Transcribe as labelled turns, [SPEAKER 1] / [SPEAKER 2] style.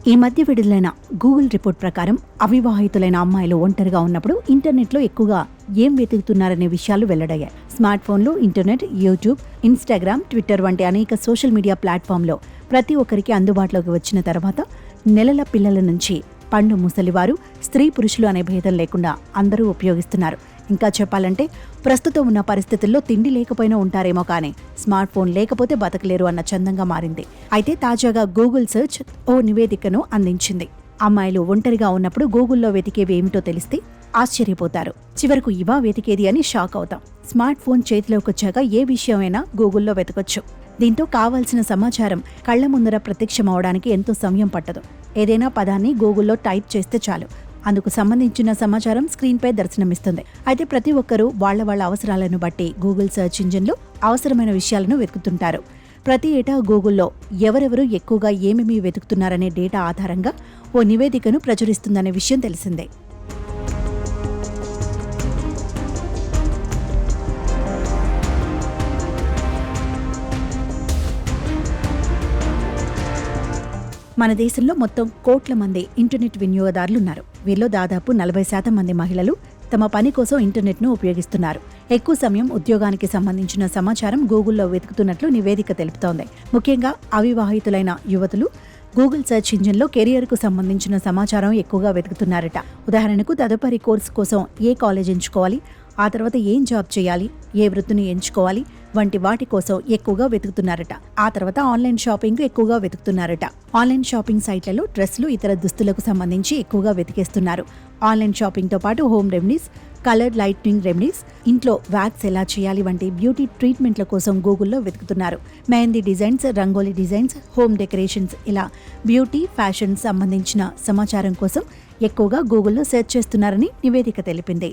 [SPEAKER 1] ఈ మధ్య విడుదలైన గూగుల్ రిపోర్ట్ ప్రకారం అవివాహితులైన అమ్మాయిలు ఒంటరిగా ఉన్నప్పుడు ఇంటర్నెట్లో ఎక్కువగా ఏం వెతుకుతున్నారనే విషయాలు వెల్లడయ్యాయి. స్మార్ట్ ఫోన్లు, ఇంటర్నెట్, యూట్యూబ్, ఇన్స్టాగ్రామ్, ట్విట్టర్ వంటి అనేక సోషల్ మీడియా ప్లాట్ఫామ్లో ప్రతి ఒక్కరికి అందుబాటులోకి వచ్చిన తర్వాత నెలల పిల్లల నుంచి పండు ముసలివారు, స్త్రీ పురుషులు అనే భేదం లేకుండా అందరూ ఉపయోగిస్తున్నారు. ఇంకా చెప్పాలంటే ప్రస్తుతం ఉన్న పరిస్థితుల్లో తిండి లేకపోయినా ఉంటారేమో కానీ స్మార్ట్ ఫోన్ లేకపోతే బతకలేరు అన్న చందంగా మారింది. అయితే తాజాగా గూగుల్ సెర్చ్ ఓ నివేదికను అందించింది. అమ్మాయిలు ఒంటరిగా ఉన్నప్పుడు గూగుల్లో వెతికేవి ఏమిటో తెలిస్తే ఆశ్చర్యపోతారు. చివరకు ఇవా వెతికేది అని షాక్ అవుతాం. స్మార్ట్ ఫోన్ చేతిలోకి వచ్చాక ఏ విషయమైనా గూగుల్లో వెతకొచ్చు. దీంతో కావాల్సిన సమాచారం కళ్ల ముందర ప్రత్యక్షమవడానికి ఎంతో సమయం పట్టదు. ఏదైనా పదాన్ని గూగుల్లో టైప్ చేస్తే చాలు, అందుకు సంబంధించిన సమాచారం స్క్రీన్పై దర్శనమిస్తుంది. అయితే ప్రతి ఒక్కరూ వాళ్ళ అవసరాలను బట్టి గూగుల్ సెర్చ్ ఇంజిన్లో అవసరమైన విషయాలను వెతుకుతుంటారు. ప్రతి ఏటా గూగుల్లో ఎవరెవరు ఎక్కువగా ఏమేమి వెతుకుతున్నారనే డేటా ఆధారంగా ఓ నివేదికను ప్రచురిస్తుందనే విషయం తెలిసిందే. మన దేశంలో మొత్తం కోట్ల మంది ఇంటర్నెట్ వినియోగదారులున్నారు. వీరిలో దాదాపు 40% మంది మహిళలు తమ పని కోసం ఇంటర్నెట్ను ఉపయోగిస్తున్నారు. ఎక్కువ సమయం ఉద్యోగానికి సంబంధించిన సమాచారం గూగుల్లో వెతుకుతున్నట్లు నివేదిక తెలుపుతోంది. ముఖ్యంగా అవివాహితులైన యువతులు గూగుల్ సెర్చ్ ఇంజిన్లో కెరియర్కు సంబంధించిన సమాచారం ఎక్కువగా వెతుకుతున్నారట. ఉదాహరణకు తదుపరి కోర్సు కోసం ఏ కాలేజ్ ఎంచుకోవాలి, ఆ తర్వాత ఏం జాబ్ చేయాలి, ఏ వృత్తిని ఎంచుకోవాలి వంటి వాటి కోసం ఎక్కువగా వెతుకుతున్నారట. ఆ తర్వాత ఆన్లైన్ షాపింగ్ ఎక్కువగా వెతుకుతున్నారట. ఆన్లైన్ షాపింగ్ సైట్లలో డ్రెస్లు, ఇతర దుస్తులకు సంబంధించి ఎక్కువగా వెతికేస్తున్నారు. ఆన్లైన్ షాపింగ్తో పాటు home remedies, colour lightning remedies, ఇంట్లో వ్యాక్స్ ఎలా చేయాలి వంటి బ్యూటీ ట్రీట్మెంట్ల కోసం గూగుల్లో వెతుకుతున్నారు. Mehndi designs, rangoli designs, home decorations ఇలా బ్యూటీ, ఫ్యాషన్ సంబంధించిన సమాచారం కోసం ఎక్కువగా గూగుల్లో సెర్చ్ చేస్తున్నారని నివేదిక తెలిపింది.